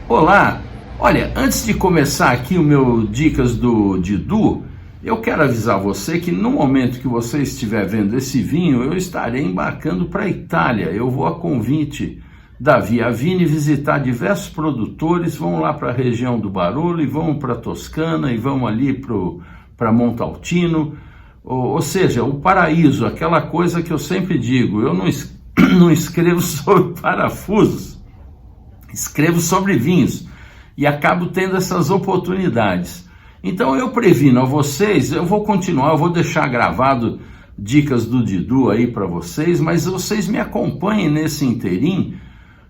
Olá, olha, antes de começar aqui o meu Dicas do Didu, eu quero avisar você que no momento que você estiver vendo esse vinho, eu estarei embarcando para a Itália. Eu vou a convite da Via Vini visitar diversos produtores, vão lá para a região do Barolo, e vão para a Toscana, e vão ali para Montaltino, ou seja, o paraíso, aquela coisa que eu sempre digo, eu não escrevo sobre parafusos, escrevo sobre vinhos e acabo tendo essas oportunidades. Então eu previno a vocês, eu vou continuar, eu vou deixar gravado Dicas do Didu aí para vocês, mas vocês me acompanhem nesse inteirinho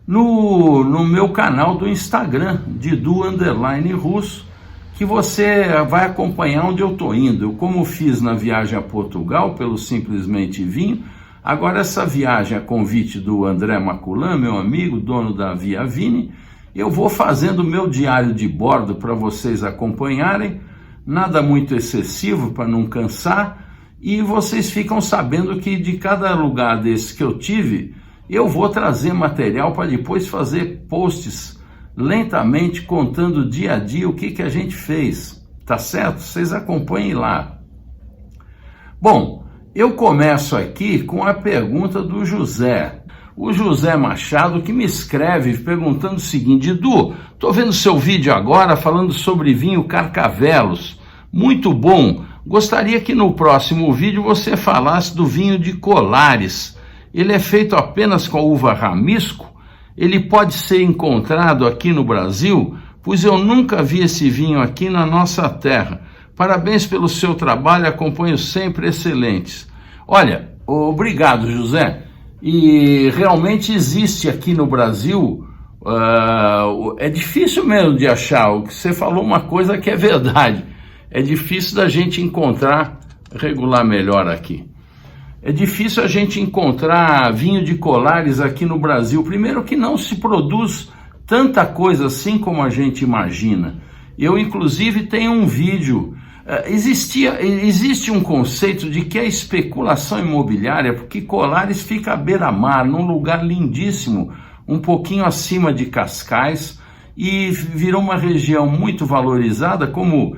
no meu canal do Instagram, Didu_Russo, que você vai acompanhar onde eu estou indo. Eu, como fiz na viagem a Portugal pelo Simplesmente Vinho, agora essa viagem a convite do André Maculan, meu amigo, dono da Via Vini, eu vou fazendo o meu diário de bordo para vocês acompanharem, nada muito excessivo para não cansar, e vocês ficam sabendo que de cada lugar desse que eu tive, eu vou trazer material para depois fazer posts lentamente contando dia a dia o que a gente fez, tá certo? Vocês acompanhem lá. Bom, eu começo aqui com a pergunta do José. O José Machado, que me escreve perguntando o seguinte: Didu, tô vendo seu vídeo agora falando sobre vinho Carcavelos, muito bom, gostaria que no próximo vídeo você falasse do vinho de Colares. Ele é feito apenas com a uva Ramisco? Ele pode ser encontrado aqui no Brasil? Pois eu nunca vi esse vinho aqui na nossa terra. Parabéns pelo seu trabalho, acompanho sempre, excelentes. Olha, obrigado, José. E realmente existe aqui no Brasil, é difícil mesmo de achar. O que você falou, uma coisa que é verdade, é difícil da gente encontrar, regular melhor aqui. É difícil a gente encontrar vinho de Colares aqui no Brasil. Primeiro que não se produz tanta coisa assim como a gente imagina. Eu, inclusive, tenho um vídeo. Existe um conceito de que é especulação imobiliária, porque Colares fica à beira-mar, num lugar lindíssimo, um pouquinho acima de Cascais, e virou uma região muito valorizada, como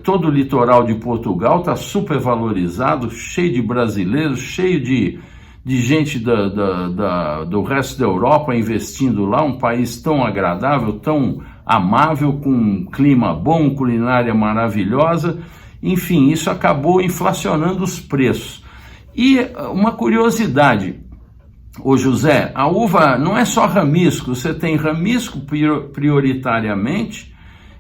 todo o litoral de Portugal está super valorizado, cheio de brasileiros, cheio de gente do resto da Europa investindo lá, um país tão agradável, tão amável, com um clima bom, culinária maravilhosa. Enfim, isso acabou inflacionando os preços. E uma curiosidade, ô José, a uva não é só Ramisco, você tem Ramisco prioritariamente,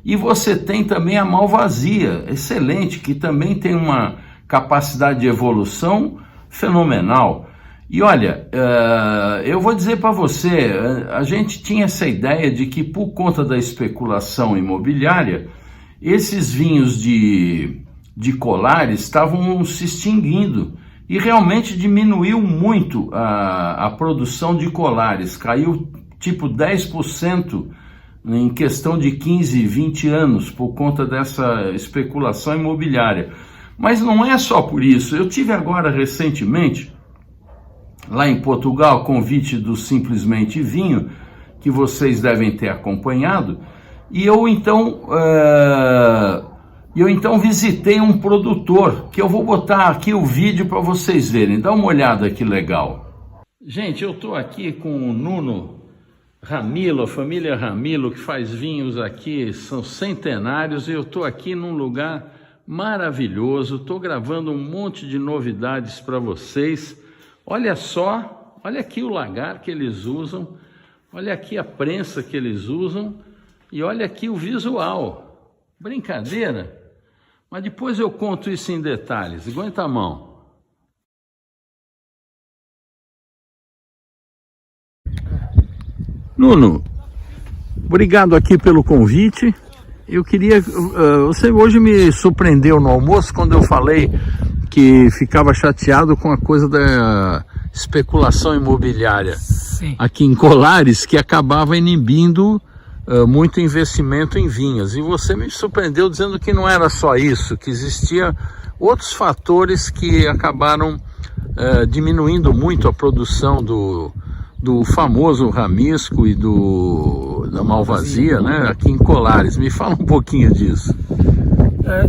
e você tem também a Malvasia, excelente, que também tem uma capacidade de evolução fenomenal. E olha, eu vou dizer para você, a gente tinha essa ideia de que por conta da especulação imobiliária, esses vinhos de Colares estavam se extinguindo, e realmente diminuiu muito a produção de Colares, caiu tipo 10% em questão de 15, 20 anos, por conta dessa especulação imobiliária. Mas não é só por isso. Eu tive agora recentemente, lá em Portugal, convite do Simplesmente Vinho, que vocês devem ter acompanhado, e eu então visitei um produtor, que eu vou botar aqui o vídeo para vocês verem. Dá uma olhada que legal. Gente, eu estou aqui com o Nuno Ramilo, a família Ramilo, que faz vinhos aqui, são centenários, e eu estou aqui num lugar maravilhoso, estou gravando um monte de novidades para vocês. Olha só, olha aqui o lagar que eles usam, olha aqui a prensa que eles usam, e olha aqui o visual. Brincadeira? Mas depois eu conto isso em detalhes, aguenta a mão. Nuno, obrigado aqui pelo convite. Eu queria, você hoje me surpreendeu no almoço quando eu falei que ficava chateado com a coisa da especulação imobiliária. Sim. Aqui em Colares, que acabava inibindo muito investimento em vinhas. E você me surpreendeu dizendo que não era só isso, que existia outros fatores que acabaram diminuindo muito a produção do famoso ramisco e da malvasia, né, aqui em Colares. Me fala um pouquinho disso.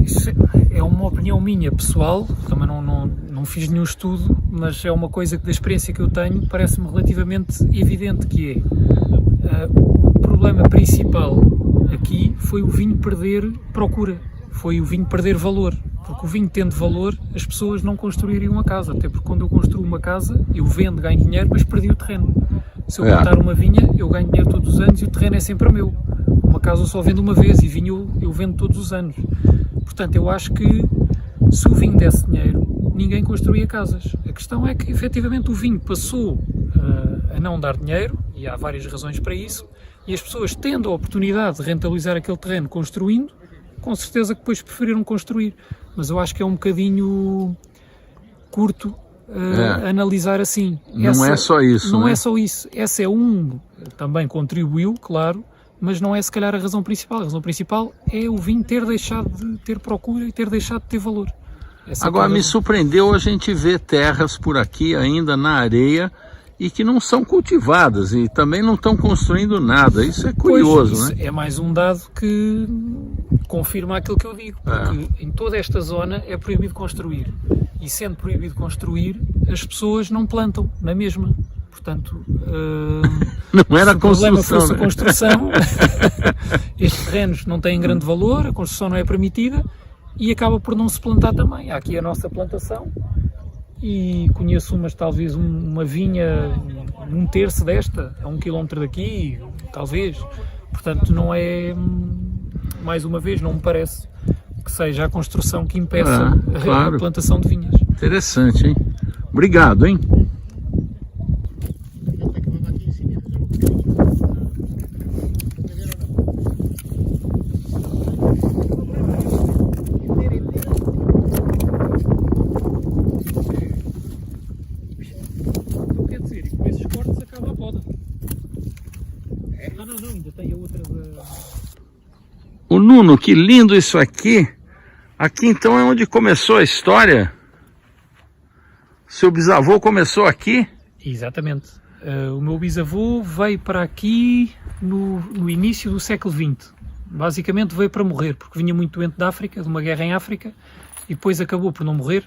Isso é uma opinião minha pessoal, também não fiz nenhum estudo, mas é uma coisa que da experiência que eu tenho parece-me relativamente evidente, que é o problema principal aqui foi o vinho perder procura, foi o vinho perder valor, porque o vinho tendo valor as pessoas não construiriam a casa, até porque quando eu construo uma casa eu vendo, ganho dinheiro, mas perdi o terreno. Se eu plantar uma vinha eu ganho dinheiro todos os anos e o terreno é sempre meu. Uma casa eu só vendo uma vez e vinho eu vendo todos os anos. Portanto, eu acho que se o vinho desse dinheiro, ninguém construía casas. A questão é que, efetivamente, o vinho passou a não dar dinheiro, e há várias razões para isso, e as pessoas, tendo a oportunidade de rentabilizar aquele terreno construindo, com certeza que depois preferiram construir. Mas eu acho que é um bocadinho curto analisar assim. Não é só isso, Não né? é só isso. Essa também contribuiu, claro, mas não é se calhar a razão principal. A razão principal é o vinho ter deixado de ter procura e ter deixado de ter valor. Agora me surpreendeu a gente ver terras por aqui ainda na areia e que não são cultivadas e também não estão construindo nada. Isso é curioso, isso, né? É mais um dado que confirma aquilo que eu digo, porque em toda esta zona é proibido construir, e sendo proibido construir, as pessoas não plantam na mesma. Portanto, não era se o problema fosse né? a construção, estes terrenos não têm grande valor, a construção não é permitida e acaba por não se plantar também. Há aqui a nossa plantação e conheço talvez uma vinha, um terço desta, a 1 km daqui, talvez. Portanto, não é, mais uma vez, não me parece que seja a construção que impeça claro. a plantação de vinhas. Interessante, hein? Obrigado, hein? Quer dizer, com esses cortes acaba a poda. Não, ainda tem a outra O Nuno, que lindo isso aqui. Aqui então é onde começou a história. Seu bisavô começou aqui? Exatamente. O meu bisavô veio para aqui no início do século XX. Basicamente veio para morrer, porque vinha muito doente da África, de uma guerra em África, e depois acabou por não morrer.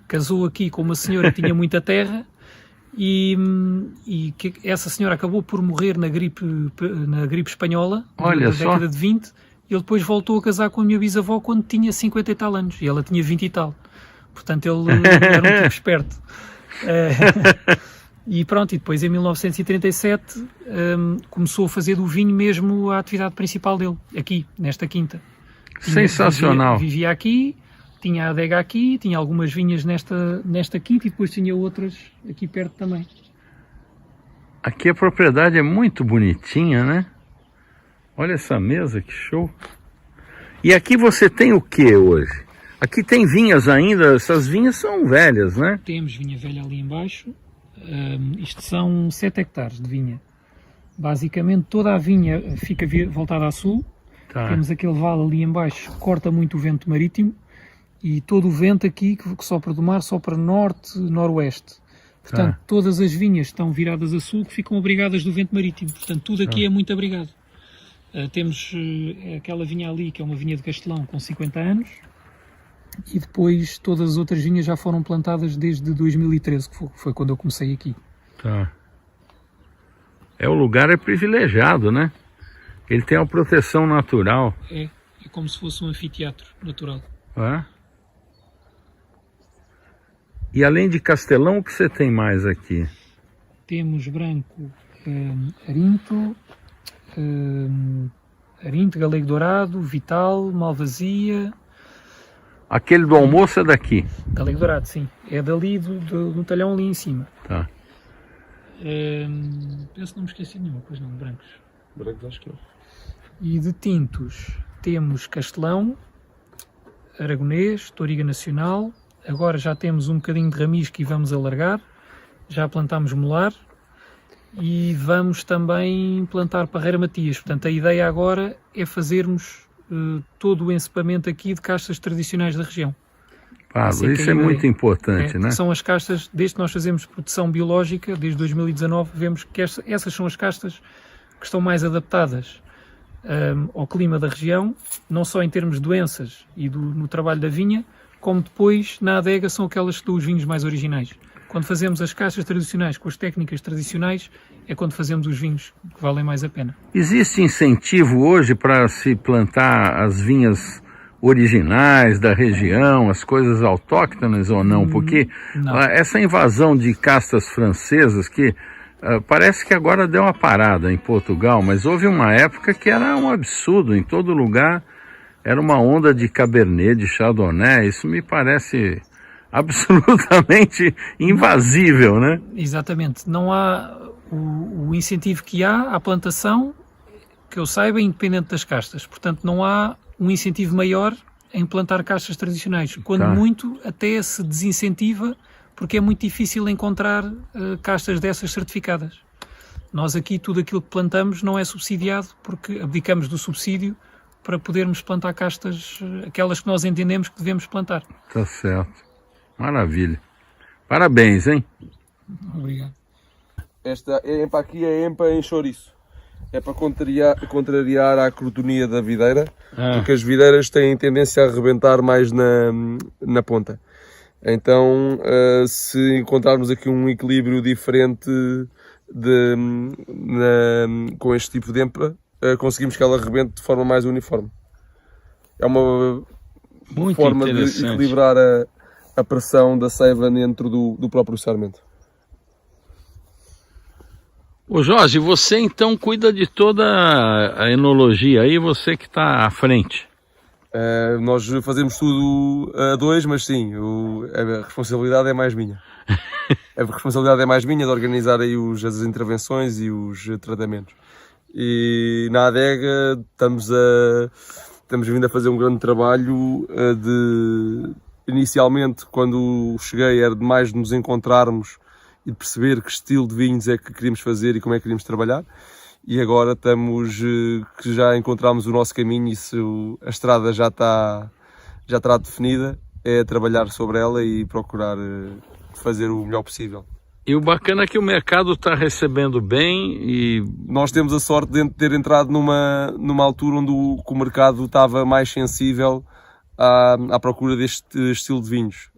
Casou aqui com uma senhora que tinha muita terra, e essa senhora acabou por morrer na gripe espanhola, da década de 20. Ele depois voltou a casar com a minha bisavó quando tinha 50 e tal anos, e ela tinha 20 e tal. Portanto, ele era um tipo esperto. E pronto, e depois em 1937 começou a fazer do vinho mesmo a atividade principal dele, aqui, nesta quinta. Sensacional. Vivia aqui, tinha a adega aqui, tinha algumas vinhas nesta quinta e depois tinha outras aqui perto também. Aqui a propriedade é muito bonitinha, né? Olha essa mesa, que show. E aqui você tem o que hoje? Aqui tem vinhas ainda, essas vinhas são velhas, né? Temos vinha velha ali embaixo, isto são 7 hectares de vinha. Basicamente toda a vinha fica voltada a sul, temos aquele vale ali embaixo que corta muito o vento marítimo e todo o vento aqui que sopra do mar sopra norte, noroeste. Portanto, todas as vinhas estão viradas a sul que ficam abrigadas do vento marítimo, portanto tudo aqui é muito abrigado. Temos aquela vinha ali que é uma vinha de Castelão com 50 anos, e depois todas as outras vinhas já foram plantadas desde 2013, que foi quando eu comecei aqui. O lugar é privilegiado, né? Ele tem uma proteção natural. É como se fosse um anfiteatro natural. E além de Castelão, o que você tem mais aqui? Temos branco, Arinto, Galego Dourado, Vital, Malvasia. Aquele do almoço é daqui? Galego Dourado, sim. É dali do talhão ali em cima. Penso que não me esqueci nenhuma, pois não, brancos. Brancos acho que não. E de tintos temos Castelão, Aragonês, Touriga Nacional. Agora já temos um bocadinho de ramisco e vamos alargar. Já plantámos molar. e vamos também plantar Parreira Matias. Portanto, a ideia agora é fazermos todo o encepamento aqui de castas tradicionais da região. Pablo, isso é muito importante, né? São as castas, desde que nós fazemos produção biológica, desde 2019, vemos que essas são as castas que estão mais adaptadas ao clima da região, não só em termos de doenças e no trabalho da vinha, como depois na adega são aquelas que dão os vinhos mais originais. Quando fazemos as castas tradicionais com as técnicas tradicionais, é quando fazemos os vinhos que valem mais a pena. Existe incentivo hoje para se plantar as vinhas originais da região, as coisas autóctones ou não? Porque não. Essa invasão de castas francesas que parece que agora deu uma parada em Portugal, mas houve uma época que era um absurdo, em todo lugar era uma onda de Cabernet, de Chardonnay, isso me parece absolutamente invasível, né? Exatamente, não há o incentivo que há à plantação, que eu saiba, independente das castas, portanto não há um incentivo maior em plantar castas tradicionais, quando muito até se desincentiva, porque é muito difícil encontrar castas dessas certificadas. Nós aqui tudo aquilo que plantamos não é subsidiado, porque abdicamos do subsídio para podermos plantar castas, aquelas que nós entendemos que devemos plantar. Tá certo. Maravilha. Parabéns, hein? Obrigado. Esta EMPA aqui é EMPA em chouriço. É para contrariar a crotonia da videira, porque as videiras têm tendência a arrebentar mais na ponta. Então, se encontrarmos aqui um equilíbrio diferente com este tipo de EMPA, conseguimos que ela arrebente de forma mais uniforme. É uma forma de equilibrar a pressão da seiva dentro do próprio sarmento. Ô Jorge, você então cuida de toda a enologia aí, você que está à frente. Nós fazemos tudo a dois, mas sim, a responsabilidade é mais minha. A responsabilidade é mais minha de organizar aí as intervenções e os tratamentos. E na adega estamos vindo a fazer um grande trabalho inicialmente, quando cheguei, era demais de nos encontrarmos e de perceber que estilo de vinhos é que queríamos fazer e como é que queríamos trabalhar. E agora que já encontramos o nosso caminho e a estrada já está definida, é trabalhar sobre ela e procurar fazer o melhor possível. E o bacana é que o mercado está recebendo bem e... Nós temos a sorte de ter entrado numa altura onde o mercado estava mais sensível à procura deste estilo de vinhos.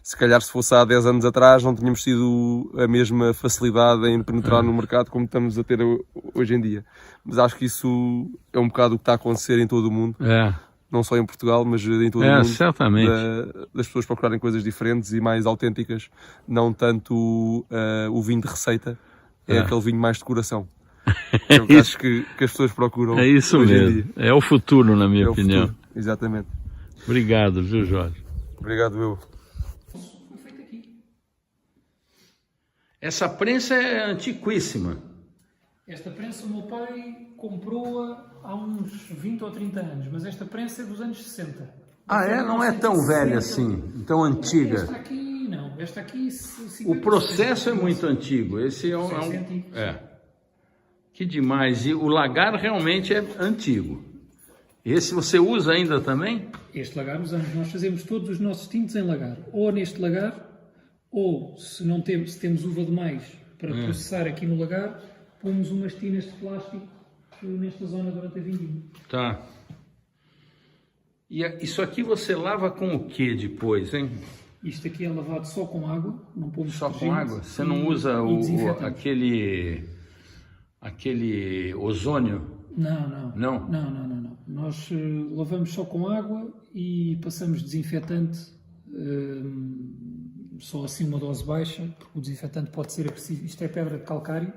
Se calhar se fosse há 10 anos atrás não tínhamos tido a mesma facilidade em penetrar no mercado como estamos a ter hoje em dia. Mas acho que isso é um bocado o que está a acontecer em todo o mundo. Não só em Portugal, mas em todo o mundo. Certamente. Das pessoas procurarem coisas diferentes e mais autênticas, não tanto o vinho de receita, é aquele vinho mais de coração. É o que acho que as pessoas procuram. É isso hoje mesmo. Em dia. É o futuro, na minha opinião. Futuro. Exatamente. Obrigado, viu, Jorge? Obrigado, eu. Essa prensa é antiquíssima. Esta prensa o meu pai comprou-a há uns 20 ou 30 anos, mas esta prensa é dos anos 60. Não é tão velha assim, tão antiga. Esta aqui não, esta aqui... 50, o processo é muito antigo, esse é um... Que demais, e o lagar realmente é antigo. Esse você usa ainda também? Este lagar usamos, nós fazemos todos os nossos tintos em lagar, ou neste lagar, ou se temos uva demais para processar aqui no lagar, pomos umas tinas de plástico nesta zona durante a vindima. Tá. E isso aqui você lava com o que depois, hein? Isto aqui é lavado só com água, não pomos só com água? Você não usa aquele ozônio? Não. Nós lavamos só com água e passamos desinfetante, só assim uma dose baixa, porque o desinfetante pode ser agressivo. Isto é pedra de calcário.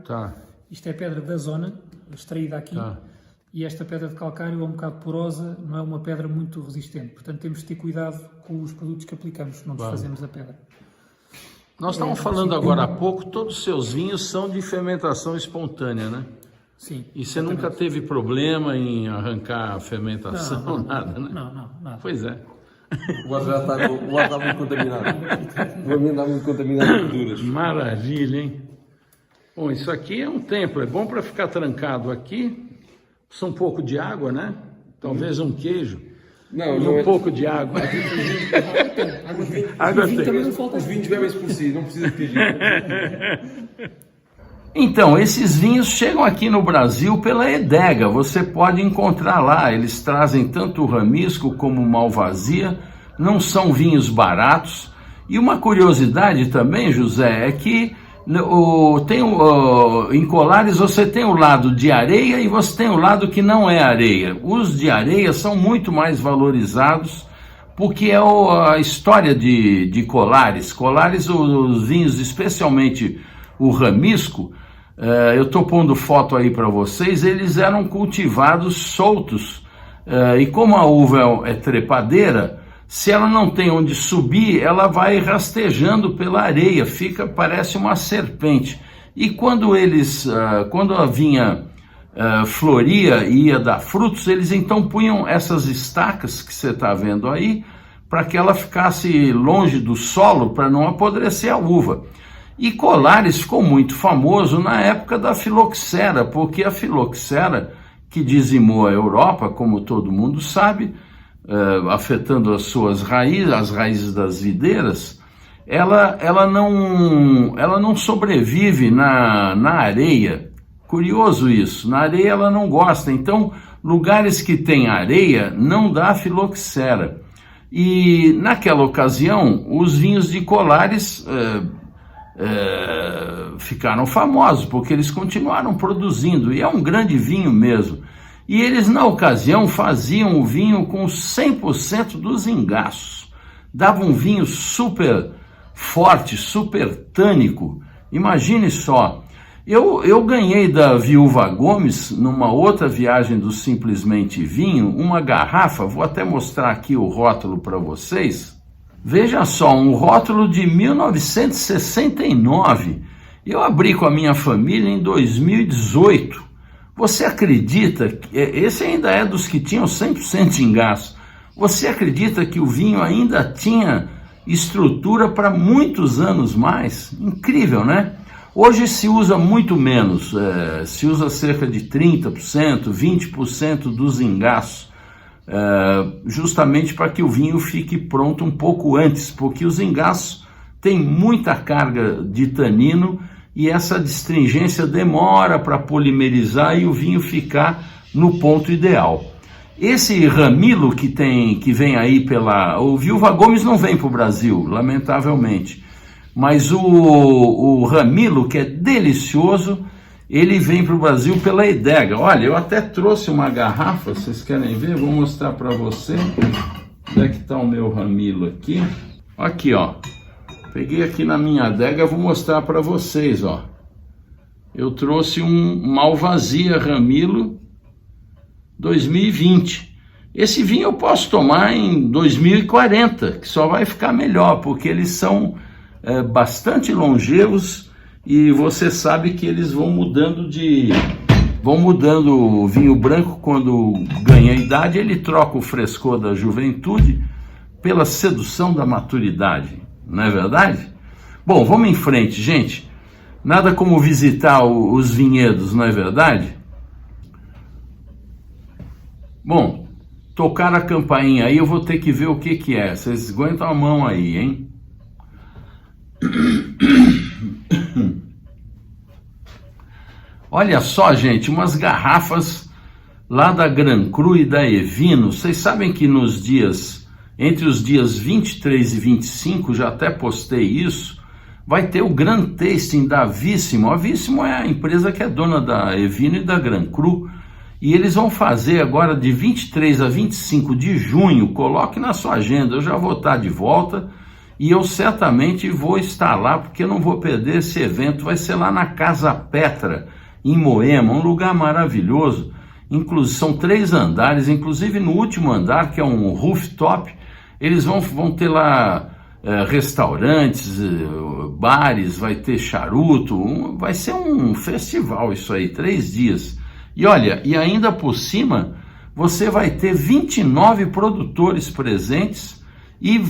Isto é pedra da zona, extraída aqui. E esta pedra de calcário é um bocado porosa, não é uma pedra muito resistente. Portanto, temos de ter cuidado com os produtos que aplicamos, não desfazemos a pedra. Nós estávamos falando agora há pouco, todos os seus vinhos são de fermentação espontânea, né? Sim. E você nunca teve problema em arrancar a fermentação, nada, né? Não, nada. Pois é. O ar está muito contaminado. O ambiente está muito contaminado por duras. Maravilha, hein? Bom, isso aqui é um templo, é bom para ficar trancado aqui. Precisa um pouco de água, né? Talvez um queijo. Não, e um pouco de água. Água tem. Os vinhos bebem-se por si, não precisa de queijo. Então, esses vinhos chegam aqui no Brasil pela Edega, você pode encontrar lá, eles trazem tanto o Ramisco como o Malvasia, não são vinhos baratos. E uma curiosidade também, José, é que em Colares você tem o lado de areia e você tem o lado que não é areia. Os de areia são muito mais valorizados, porque é a história de Colares. Colares, os vinhos, especialmente o Ramisco, eu estou pondo foto aí para vocês, eles eram cultivados soltos, e como a uva é trepadeira, se ela não tem onde subir, ela vai rastejando pela areia, parece uma serpente. E quando a vinha floria e ia dar frutos, eles então punham essas estacas que você está vendo aí, para que ela ficasse longe do solo, para não apodrecer a uva. E Colares ficou muito famoso na época da filoxera, porque a filoxera, que dizimou a Europa, como todo mundo sabe, afetando as suas raízes, as raízes das videiras, ela não sobrevive na areia. Curioso isso, na areia ela não gosta, então lugares que tem areia não dá filoxera. E naquela ocasião, os vinhos de Colares ficaram famosos, porque eles continuaram produzindo, e é um grande vinho mesmo. E eles, na ocasião, faziam o vinho com 100% dos engaços. Davam um vinho super forte, super tânico. Imagine só. Eu ganhei da Viúva Gomes, numa outra viagem do Simplesmente Vinho, uma garrafa, vou até mostrar aqui o rótulo para vocês. Veja só, um rótulo de 1969. Eu abri com a minha família em 2018. Você acredita, esse ainda é dos que tinham 100% de engaço, você acredita que o vinho ainda tinha estrutura para muitos anos mais? Incrível, né? Hoje se usa muito menos, se usa cerca de 30%, 20% dos engaços, justamente para que o vinho fique pronto um pouco antes, porque os engaços têm muita carga de tanino, e essa astringência demora para polimerizar e o vinho ficar no ponto ideal. Esse Ramilo que vem aí o Viúva Gomes não vem para o Brasil, lamentavelmente, mas o Ramilo, que é delicioso, ele vem para o Brasil pela Edega. Olha, eu até trouxe uma garrafa, vocês querem ver? Vou mostrar para você. Onde é que está o meu Ramilo aqui? Aqui, ó. Peguei aqui na minha adega, vou mostrar para vocês, ó. Eu trouxe um Malvasia Ramilo 2020. Esse vinho eu posso tomar em 2040, que só vai ficar melhor, porque eles são bastante longevos e você sabe que eles vão mudando o vinho branco quando ganha idade, ele troca o frescor da juventude pela sedução da maturidade. Não é verdade? Bom, vamos em frente, gente. Nada como visitar os vinhedos, não é verdade? Bom, tocar a campainha aí, eu vou ter que ver o que é. Vocês aguentam a mão aí, hein? Olha só, gente, umas garrafas lá da Gran Cru e da Evino. Vocês sabem que entre os dias 23 e 25, já até postei isso, vai ter o Grand Tasting da Vissimo. A Vissimo é a empresa que é dona da Evino e da Gran Cru, e eles vão fazer agora de 23 a 25 de junho, coloque na sua agenda, eu já vou estar de volta, e eu certamente vou estar lá, porque eu não vou perder esse evento, vai ser lá na Casa Petra, em Moema, um lugar maravilhoso, são 3 andares, inclusive no último andar, que é um rooftop, eles vão ter lá restaurantes, bares, vai ter charuto, vai ser um festival isso aí, 3 dias. E olha, e ainda por cima, você vai ter 29 produtores presentes e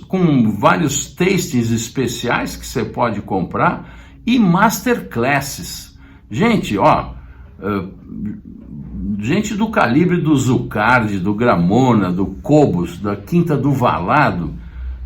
com vários tastings especiais que você pode comprar e masterclasses. Gente, ó, gente do calibre do Zucardi, do Gramona, do Cobos, da Quinta do Valado,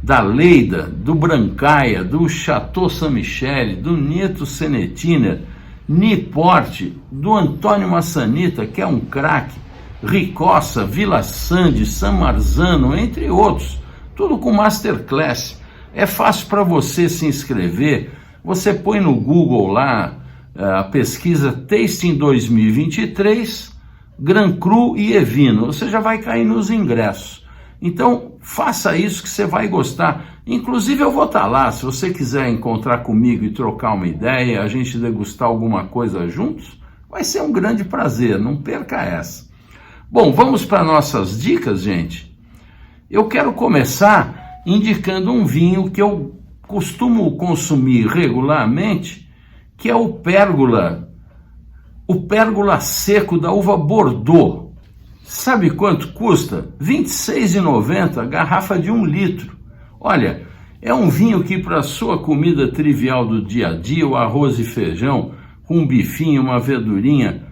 da Leida, do Brancaia, do Chateau Saint-Michel, do Nieto Senetiner, Niporte, do Antônio Massanita, que é um craque, Ricossa, Vila Sande, San Marzano, entre outros, tudo com masterclass. É fácil para você se inscrever, você põe no Google lá a pesquisa Tasting 2023, Gran Cru e Evino, você já vai cair nos ingressos. Então, faça isso que você vai gostar. Inclusive, eu vou estar lá, se você quiser encontrar comigo e trocar uma ideia, a gente degustar alguma coisa juntos, vai ser um grande prazer, não perca essa. Bom, vamos para nossas dicas, gente. Eu quero começar indicando um vinho que eu costumo consumir regularmente, que é o Pérgola seco da uva Bordeaux. Sabe quanto custa? R$ 26,90, garrafa de 1 litro. Olha, é um vinho que para sua comida trivial do dia a dia, o arroz e feijão, com um bifinho, uma verdurinha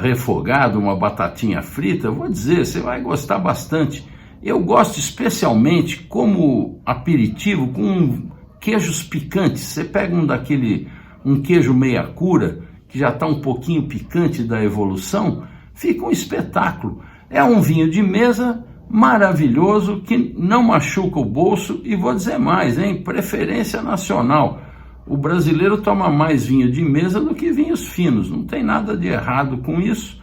refogada, uma batatinha frita, vou dizer, você vai gostar bastante. Eu gosto especialmente como aperitivo com queijos picantes. Você pega um queijo meia cura, que já está um pouquinho picante da evolução, fica um espetáculo. É um vinho de mesa maravilhoso, que não machuca o bolso, e vou dizer mais, hein? Preferência nacional. O brasileiro toma mais vinho de mesa do que vinhos finos, não tem nada de errado com isso.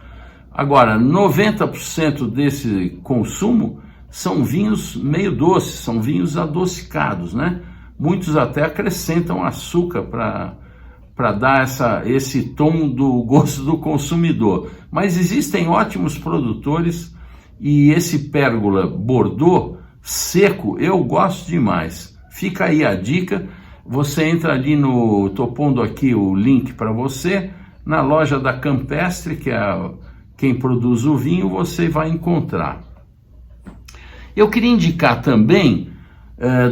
Agora, 90% desse consumo são vinhos meio doces, são vinhos adocicados, né? Muitos até acrescentam açúcar para dar esse tom do gosto do consumidor. Mas existem ótimos produtores, e esse Pérgola Bordeaux seco eu gosto demais. Fica aí a dica, você entra ali estou pondo aqui o link para você, na loja da Campestre, que é quem produz o vinho, você vai encontrar. Eu queria indicar também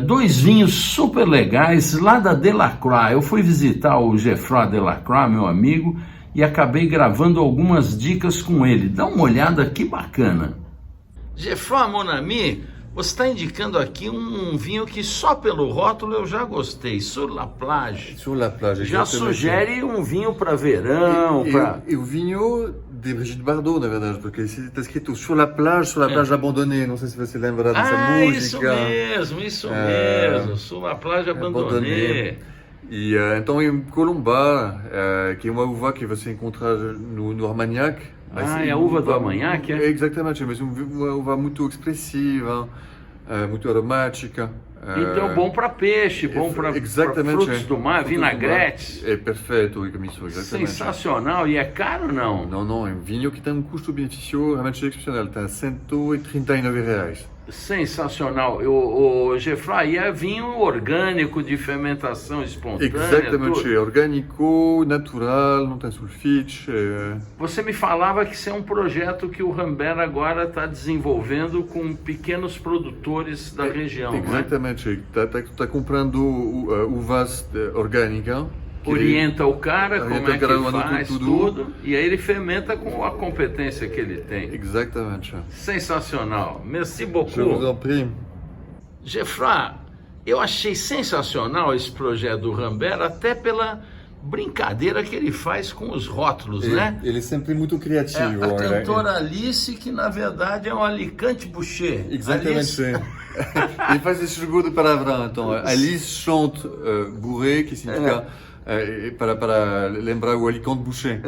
2 vinhos super legais lá da Delacroix. Eu fui visitar o Geoffroy Delacroix, meu amigo, e acabei gravando algumas dicas com ele. Dá uma olhada, que bacana. Geoffroy, mon ami, você está indicando aqui um vinho que só pelo rótulo eu já gostei, Sur la Plage. Sur la Plage, já sugere um vinho para verão. E o vinho de Brigitte Bardot, na verdade, porque está escrito Sur la Plage abandonnée. Não sei se você lembra dessa música. Isso mesmo, Sur la Plage abandonnée. E então em Colombard, que é uma uva que você encontra no Armagnac. É a uva do Armagnac, é? Exatamente, mas uma uva muito expressiva, muito aromática. Então bom para peixe, bom para frutos do mar, vinagretes. É perfeito como isso, exatamente. Sensacional, e é caro não? Não, é um vinho que tem um custo-benefício realmente excepcional, está R$ 139. Sensacional. O Geoffroy, é vinho orgânico de fermentação espontânea? Exatamente, tudo. é orgânico, natural, não tem sulfite. Você me falava que isso é um projeto que o Rambert agora está desenvolvendo com pequenos produtores da região. Exatamente, está comprando uvas orgânicas. Orienta o cara como é que faz tudo, e aí ele fermenta com a competência que ele tem. Exatamente. Sensacional. Merci beaucoup. Je vous en prie. Geoffroy, eu achei sensacional esse projeto do Rambert, até pela brincadeira que ele faz com os rótulos, né? Ele é sempre muito criativo. A cantora Alice, que na verdade é um Alicante Boucher. Exatamente. Ele faz esse jogo de palavras. Então, Alice chante bourré, que significa... para lembrar o Alicante Boucher.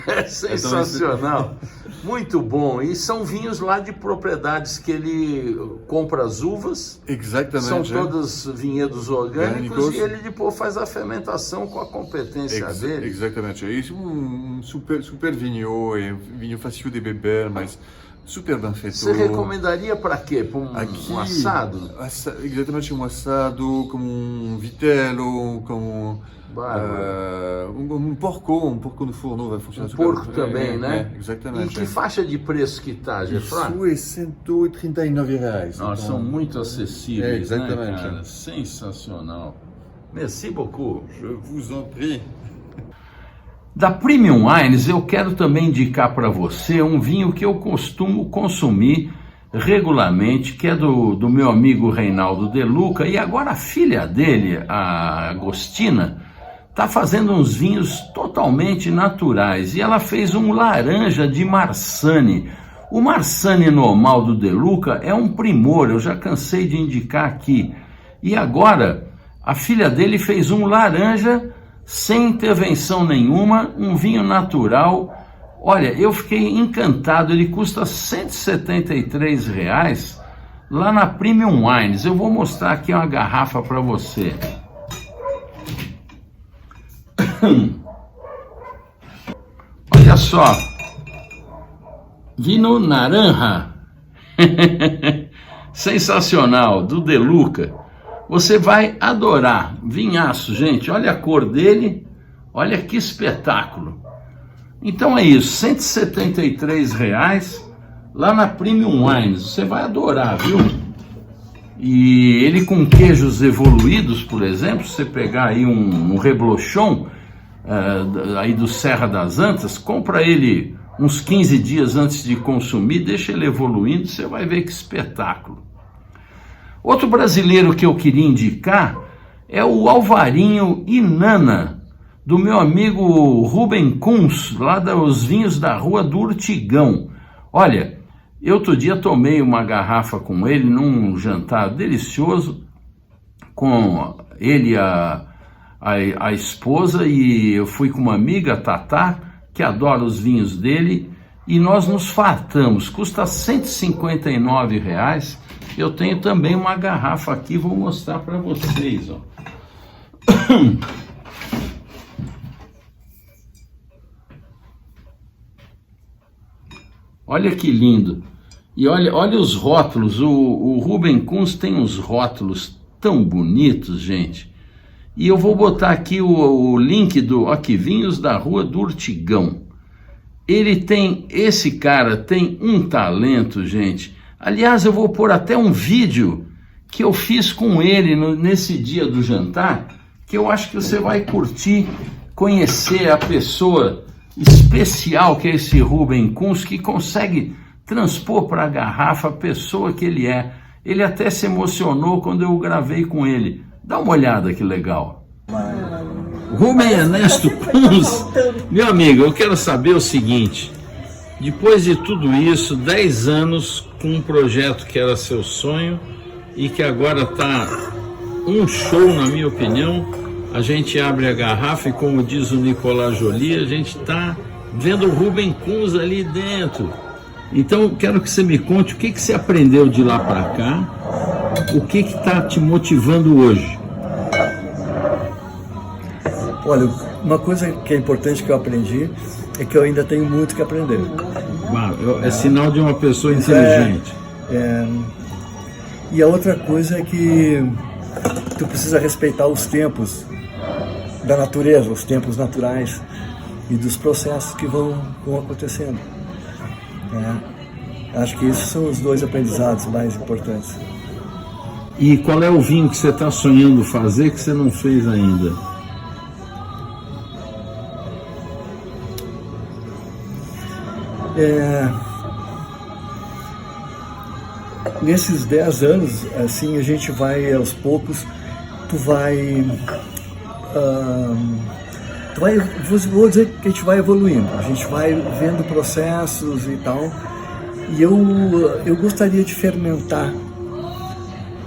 É sensacional. Muito bom. E são vinhos lá de propriedades que ele compra as uvas. Exatamente. São todos vinhedos orgânicos, e ele depois faz a fermentação com a competência dele. Exatamente. É um super vinho, é um vinho fácil de beber, mas super bem feito. Você recomendaria para quê? Para um assado? Exatamente, um assado, como um vitelo, como um porco no forno vai funcionar super bem. Porco também, né? Exatamente. E que faixa de preço que está, Geoffroy? Isso é R$ 139. Nossa, são muito acessíveis, exatamente. né, cara? Sensacional. Merci beaucoup. Je vous en prie. Da Premium Wines, eu quero também indicar para você um vinho que eu costumo consumir regularmente, que é do meu amigo Reinaldo De Luca, e agora a filha dele, a Agostina, está fazendo uns vinhos totalmente naturais, e ela fez um laranja de Marsanne. O Marsanne normal do De Luca é um primor, eu já cansei de indicar aqui, e agora a filha dele fez um laranja sem intervenção nenhuma, um vinho natural. Olha, eu fiquei encantado, ele custa R$ 173 lá na Premium Wines. Eu vou mostrar aqui uma garrafa para você. Olha só, vinho naranja, sensacional, do De Luca. Você vai adorar, vinhaço, gente, olha a cor dele, olha que espetáculo. Então é isso, R$ 173 lá na Premium Wines, você vai adorar, viu? E ele com queijos evoluídos, por exemplo, você pegar aí um reblochon, aí do Serra das Antas, compra ele uns 15 dias antes de consumir, deixa ele evoluindo, você vai ver que espetáculo. Outro brasileiro que eu queria indicar é o Alvarinho Inanna, do meu amigo Rubem Kunz, lá dos vinhos da Rua do Urtigão. Olha, eu outro dia tomei uma garrafa com ele num jantar delicioso, com ele e a esposa, e eu fui com uma amiga, Tatá, que adora os vinhos dele, e nós nos fartamos, custa R$ 159. Eu tenho também uma garrafa aqui, vou mostrar para vocês, ó. Olha que lindo. E olha os rótulos, o Rubem Kunz tem uns rótulos tão bonitos, gente. E eu vou botar aqui o link aqui, Vinhos da Rua do Urtigão. Esse cara tem um talento, gente. Aliás, eu vou pôr até um vídeo que eu fiz com ele nesse dia do jantar, que eu acho que você vai curtir, conhecer a pessoa especial que é esse Rubem Kunz, que consegue transpor para a garrafa a pessoa que ele é. Ele até se emocionou quando eu gravei com ele. Dá uma olhada que legal. Rubem Ernesto Kunz, meu amigo, eu quero saber o seguinte: depois de tudo isso, 10 anos com um projeto que era seu sonho e que agora está um show, na minha opinião, a gente abre a garrafa e, como diz o Nicolas Joly, a gente está vendo o Rubem Kunz ali dentro. Então eu quero que você me conte o que você aprendeu de lá para cá, o que está te motivando hoje. Olha, uma coisa que é importante que eu aprendi é que eu ainda tenho muito que aprender. É sinal de uma pessoa inteligente. E a outra coisa é que tu precisa respeitar os tempos da natureza, os tempos naturais e dos processos que vão acontecendo. Acho que esses são os dois aprendizados mais importantes. E qual é o vinho que você está sonhando fazer que você não fez ainda? Nesses 10 anos, assim, a gente vai aos poucos, vou dizer que a gente vai evoluindo, a gente vai vendo processos e tal, e eu gostaria de fermentar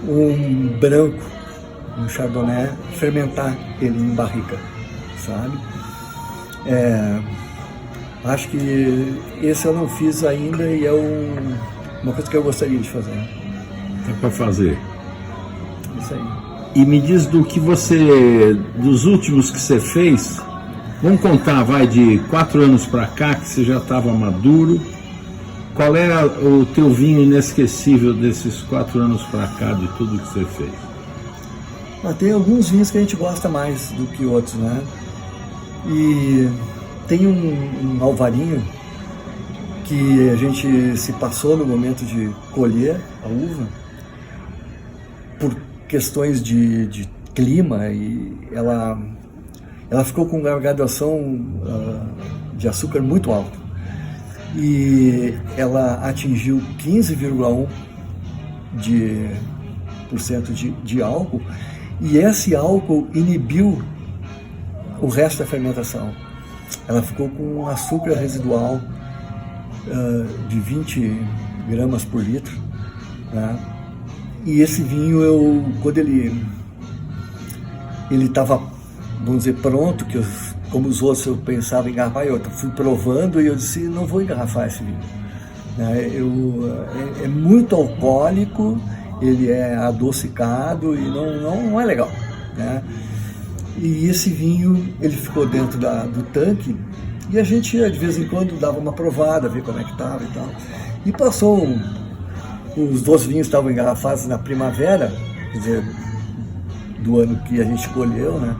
um branco, um chardonnay, fermentar ele em barrica, sabe? Acho que esse eu não fiz ainda e é uma coisa que eu gostaria de fazer. É para fazer. Isso aí. E me diz dos últimos que você fez, vamos contar, de 4 anos para cá, que você já estava maduro. Qual é o teu vinho inesquecível desses 4 anos para cá, de tudo que você fez? Tem alguns vinhos que a gente gosta mais do que outros, né? E tem um alvarinho que a gente se passou no momento de colher a uva por questões de clima, e ela ficou com uma graduação de açúcar muito alta. E ela atingiu 15,1% de álcool, e esse álcool inibiu o resto da fermentação. Ela ficou com um açúcar residual de 20 gramas por litro, né? E esse vinho, quando ele estava, vamos dizer, pronto, como os outros eu pensava em engarrafar, eu fui provando e eu disse, não vou engarrafar esse vinho. É muito alcoólico, ele é adocicado e não é legal, né? E esse vinho, ele ficou dentro do tanque, e a gente de vez em quando dava uma provada, ver como é que estava e tal. E passou, os 2 vinhos estavam engarrafados na primavera, quer dizer, do ano que a gente colheu, né?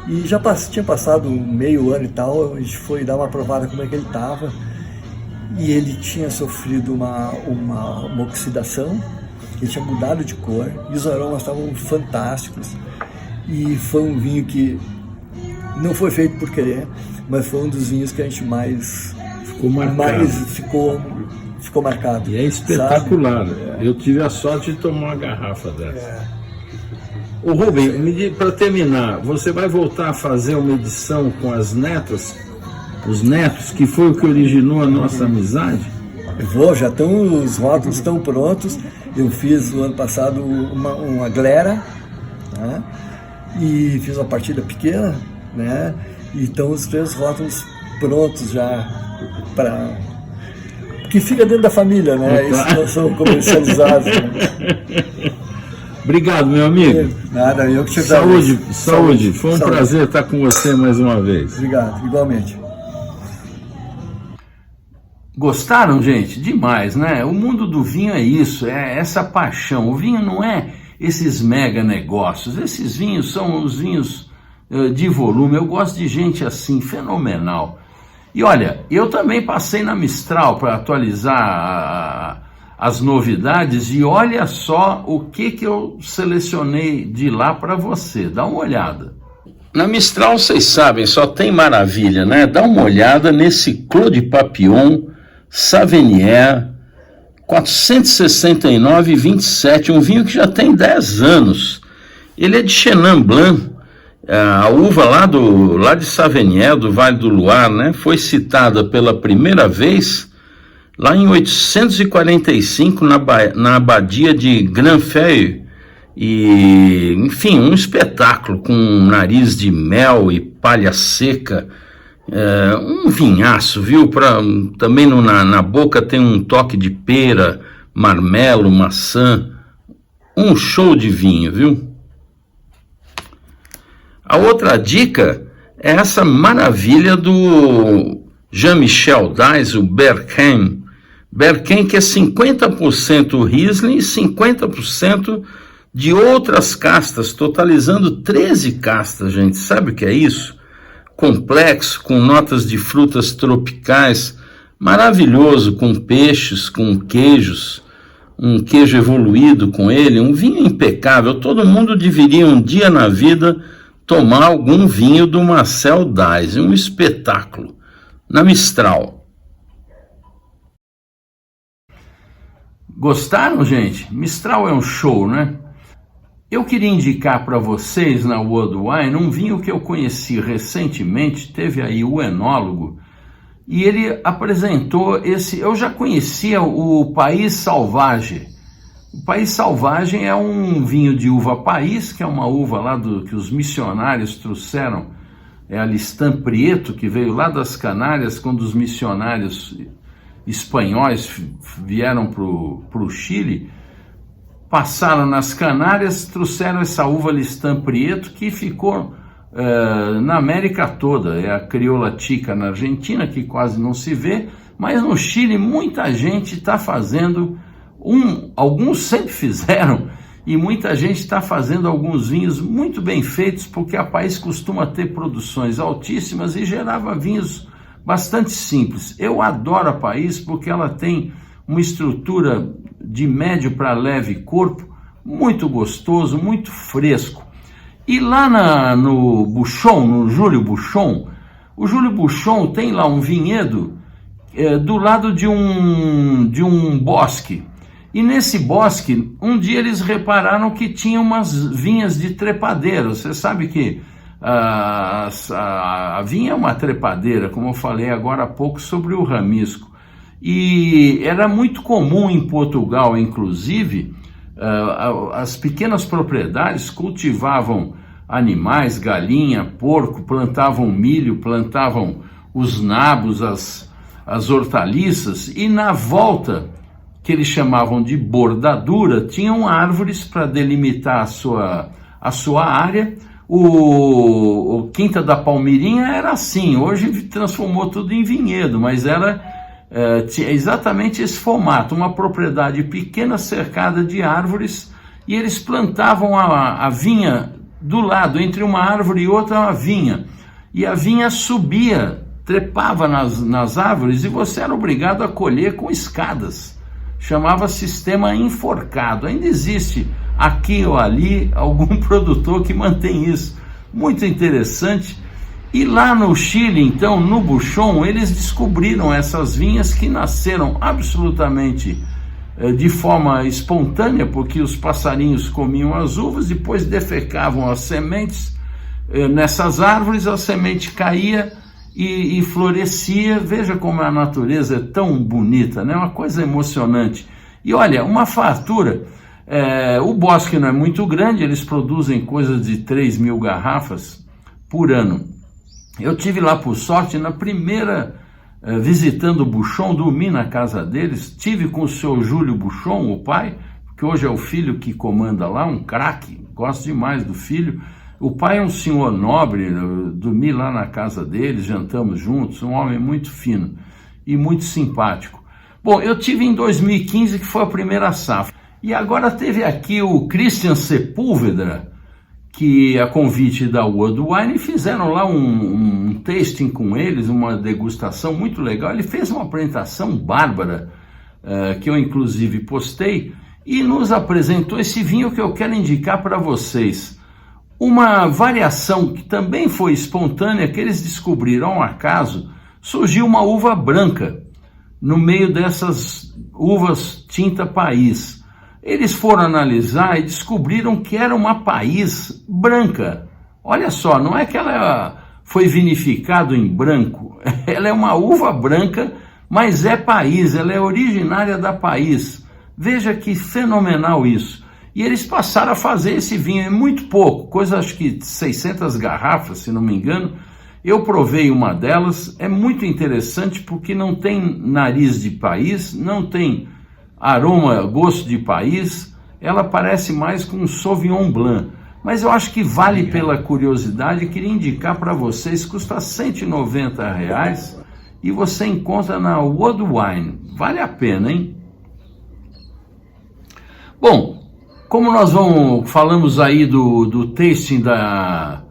E já tinha passado meio ano e tal, a gente foi dar uma provada como é que ele estava, e ele tinha sofrido uma oxidação, ele tinha mudado de cor, e os aromas estavam fantásticos. E foi um vinho que não foi feito por querer, mas foi um dos vinhos que a gente mais ficou marcado. E é espetacular. Eu tive a sorte de tomar uma garrafa dessa. Ô Rubem, para terminar, você vai voltar a fazer uma edição com as netas, os netos, que foi o que originou a nossa amizade? Eu vou, os rótulos estão prontos. Eu fiz no ano passado uma glera, né? E fiz uma partida pequena, né? E estão os 3 rótulos prontos já para que fica dentro da família, né? Isso não são comercializados. Né? Obrigado, meu amigo. Nada, eu que te agradeço. Saúde. Foi um prazer estar com você mais uma vez. Obrigado, igualmente. Gostaram, gente? Demais, né? O mundo do vinho é isso, é essa paixão. O vinho não é esses mega negócios. Esses vinhos são os vinhos de volume. Eu gosto de gente assim, fenomenal. E olha, eu também passei na Mistral para atualizar as novidades, e olha só o que eu selecionei de lá para você. Dá uma olhada. Na Mistral, vocês sabem, só tem maravilha, né? Dá uma olhada nesse Clos de Papillon Savenier 469,27, um vinho que já tem 10 anos. Ele é de Chenin Blanc, a uva lá de Savenier, do Vale do Loire, né? Foi citada pela primeira vez lá em 845 na abadia de Granfeuille. E, enfim, um espetáculo com um nariz de mel e palha seca. Um vinhaço, viu? Também na boca tem um toque de pera, marmelo, maçã. Um show de vinho, viu? A outra dica é essa maravilha do Jean-Michel Dys, o Berquin. Berquin, que é 50% Riesling e 50% de outras castas, totalizando 13 castas, gente. Sabe o que é isso? Complexo, com notas de frutas tropicais, maravilhoso, com peixes, com queijos, um queijo evoluído com ele, um vinho impecável. Todo mundo deveria um dia na vida tomar algum vinho do Marcel Dys, um espetáculo, na Mistral. Gostaram, gente? Mistral é um show, né? Eu queria indicar para vocês na World Wine um vinho que eu conheci recentemente, teve aí o enólogo, e ele apresentou eu já conhecia o País Sauvage. O País Sauvage é um vinho de uva País, que é uma uva lá que os missionários trouxeram, é a Listan Prieto, que veio lá das Canárias, quando os missionários espanhóis vieram para o Chile. Passaram nas Canárias, trouxeram essa uva Listan Prieto, que ficou na América toda. É a crioula tica na Argentina, que quase não se vê, mas no Chile muita gente está fazendo, alguns sempre fizeram, e muita gente está fazendo alguns vinhos muito bem feitos, porque a País costuma ter produções altíssimas e gerava vinhos bastante simples. Eu adoro a País porque ela tem uma estrutura de médio para leve corpo, muito gostoso, muito fresco. E lá no Bouchon, no Júlio Bouchon, o Júlio Bouchon tem lá um vinhedo do lado de um bosque. E nesse bosque, um dia eles repararam que tinha umas vinhas de trepadeira. Você sabe que a vinha é uma trepadeira, como eu falei agora há pouco sobre o ramisco. E era muito comum em Portugal, inclusive, as pequenas propriedades cultivavam animais, galinha, porco, plantavam milho, plantavam os nabos, as hortaliças, e na volta, que eles chamavam de bordadura, tinham árvores para delimitar a sua área. O Quinta da Palmeirinha era assim, hoje transformou tudo em vinhedo, mas era exatamente esse formato, uma propriedade pequena cercada de árvores, e eles plantavam a vinha do lado, entre uma árvore e outra, a vinha, e a vinha subia, trepava nas árvores, e você era obrigado a colher com escadas. Chamava sistema enforcado. Ainda existe aqui ou ali algum produtor que mantém isso. Muito interessante. E lá no Chile, então, no Bouchon, eles descobriram essas vinhas que nasceram absolutamente de forma espontânea, porque os passarinhos comiam as uvas, depois defecavam as sementes nessas árvores, a semente caía e florescia. Veja como a natureza é tão bonita, né? Uma coisa emocionante. E olha, uma fartura. O bosque não é muito grande, eles produzem coisas de 3.000 garrafas por ano. Eu tive lá por sorte, na primeira, visitando o Bouchon, dormi na casa deles, tive com o seu Júlio Bouchon, o pai, que hoje é o filho que comanda lá, um craque, gosto demais do filho. O pai é um senhor nobre, eu dormi lá na casa deles, jantamos juntos, um homem muito fino e muito simpático. Bom, eu tive em 2015, que foi a primeira safra. E agora teve aqui o Christian Sepúlveda, que a convite da World Wine, fizeram lá um tasting com eles, uma degustação muito legal. Ele fez uma apresentação bárbara, que eu inclusive postei, e nos apresentou esse vinho que eu quero indicar para vocês. Uma variação que também foi espontânea, que eles descobriram ao acaso, surgiu uma uva branca no meio dessas uvas tinta país. Eles foram analisar e descobriram que era uma país branca. Olha só, não é que ela foi vinificada em branco, ela é uma uva branca, mas é país, ela é originária da país. Veja que fenomenal isso. E eles passaram a fazer esse vinho, é muito pouco, coisa acho que 600 garrafas, se não me engano. Eu provei uma delas, é muito interessante porque não tem nariz de país, não tem aroma, gosto de país, ela parece mais com um Sauvignon Blanc. Mas eu acho que vale pela curiosidade, queria indicar para vocês, custa R$190 e você encontra na World Wine, vale a pena, hein? Bom, como nós falamos aí do tasting da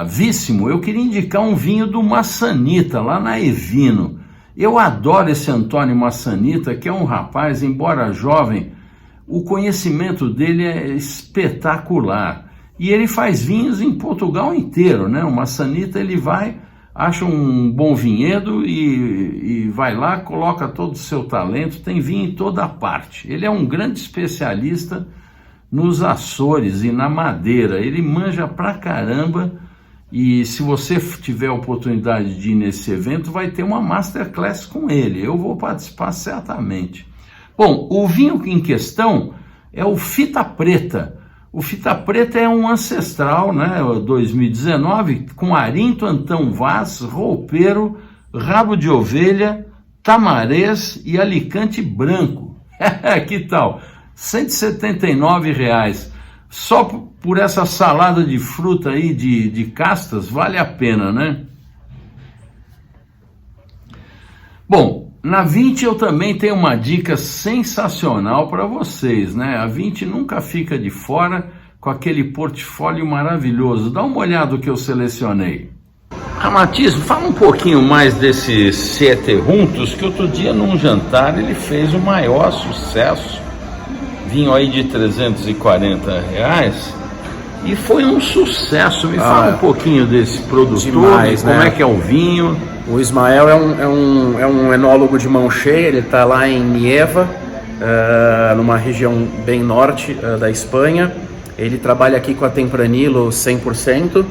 Víssimo, eu queria indicar um vinho do Massanita, lá na Evino. Eu adoro esse Antônio Massanita, que é um rapaz, embora jovem, o conhecimento dele é espetacular. E ele faz vinhos em Portugal inteiro, né? O Massanita, ele vai, acha um bom vinhedo e vai lá, coloca todo o seu talento, tem vinho em toda parte. Ele é um grande especialista nos Açores e na Madeira, ele manja pra caramba, e se você tiver a oportunidade de ir nesse evento, vai ter uma masterclass com ele, eu vou participar certamente. Bom, o vinho em questão é o Fita Preta. O Fita Preta é um ancestral, né, 2019, com Arinto, Antão Vaz, roupeiro, rabo de ovelha, tamarés e alicante branco. Que tal? R$179. Só por essa salada de fruta aí, de castas, vale a pena, né? Bom, na Vinte eu também tenho uma dica sensacional para vocês, né? A Vinte nunca fica de fora com aquele portfólio maravilhoso. Dá uma olhada no que eu selecionei. Ramatiz, fala um pouquinho mais desses Sete Juntos, que outro dia num jantar ele fez o maior sucesso. Vinho aí de R$340. e foi um sucesso. Me fala um pouquinho desse produtor, demais, como né? é que é o vinho. O Ismael é um enólogo de mão cheia, ele está lá em Nieva, numa região bem norte da Espanha. Ele trabalha aqui com a Tempranillo 100%,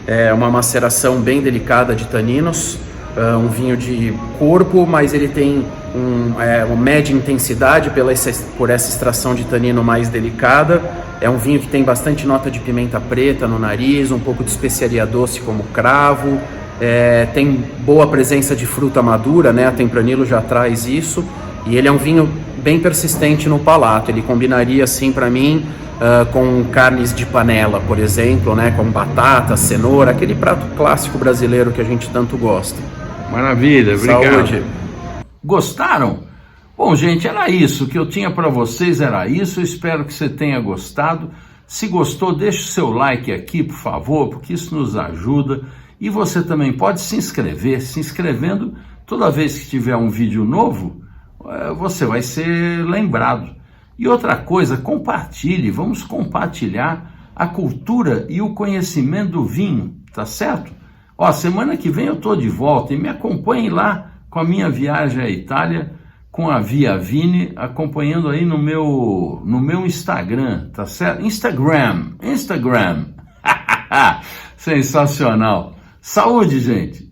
é uma maceração bem delicada de taninos, um vinho de corpo, mas ele tem uma média intensidade por essa extração de tanino mais delicada. É um vinho que tem bastante nota de pimenta preta no nariz, um pouco de especiaria doce como cravo, tem boa presença de fruta madura, né? A Tempranillo já traz isso, e ele é um vinho bem persistente no palato. Ele combinaria, assim, para mim, com carnes de panela, por exemplo, né? Com batata, cenoura, aquele prato clássico brasileiro que a gente tanto gosta. Maravilha, obrigado. Saúde! Gostaram? Bom, gente, era isso que eu tinha para vocês, era isso. Eu espero que você tenha gostado. Se gostou, deixe o seu like aqui, por favor, porque isso nos ajuda. E você também pode se inscrever. Se inscrevendo, toda vez que tiver um vídeo novo, você vai ser lembrado. E outra coisa, compartilhe. Vamos compartilhar a cultura e o conhecimento do vinho, tá certo? Ó, semana que vem eu tô de volta e me acompanhem lá com a minha viagem à Itália, com a Via Vini, acompanhando aí no meu Instagram, tá certo? Instagram. Sensacional. Saúde, gente!